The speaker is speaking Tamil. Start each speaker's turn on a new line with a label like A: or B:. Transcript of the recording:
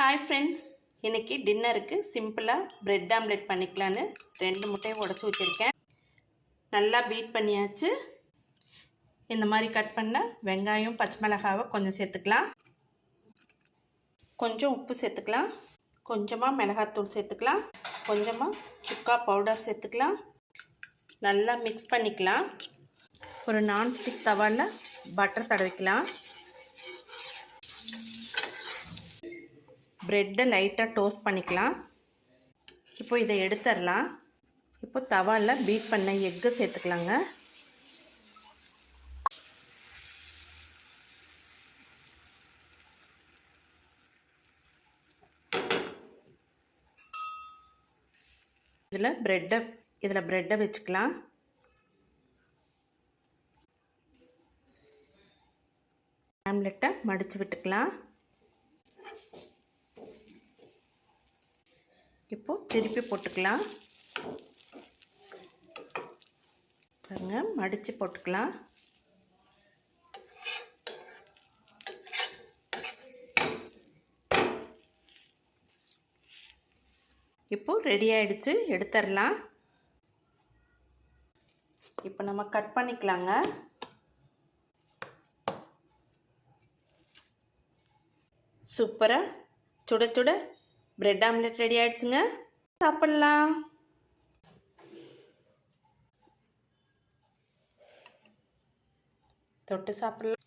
A: ஹாய் ஃப்ரெண்ட்ஸ், இன்றைக்கி டின்னருக்கு சிம்பிளாக பிரெட் ஆம்லெட் பண்ணிக்கலான்னு 2 முட்டையை உடச்சி வச்சுருக்கேன். நல்லா பீட் பண்ணியாச்சு. இந்த மாதிரி கட் பண்ண வெங்காயம் பச்சை மிளகாவை கொஞ்சம் சேர்த்துக்கலாம். கொஞ்சம் உப்பு சேர்த்துக்கலாம். கொஞ்சமாக மிளகாத்தூள் சேர்த்துக்கலாம். கொஞ்சமாக சுக்கா பவுடர் சேர்த்துக்கலாம். நல்லா மிக்ஸ் பண்ணிக்கலாம். ஒரு நான்ஸ்டிக் தவாவில் பட்டர் தடவிக்கலாம். ப்ரெட்டை லைட்டாக டோஸ்ட் பண்ணிக்கலாம். இப்போ இதை எடுத்துடலாம். இப்போ தவாவில் பீட் பண்ண எக்கு சேர்த்துக்கலாங்க. இதில் ப்ரெட்டை வச்சுக்கலாம். ஆம்லெட்டை மடித்து விட்டுக்கலாம். இப்போது திருப்பி போட்டுக்கலாம். பாருங்க, மடித்து போட்டுக்கலாம். இப்போது ரெடி ஆகிடுச்சு, எடுத்துடலாம். இப்போ நம்ம கட் பண்ணிக்கலாங்க. சூப்பராக சுட சுட பிரெட் ஆம்லெட் ரெடி ஆகிடுச்சுங்க. சாப்பிட்லாம். தொட்டு சாப்பிட்லாம்.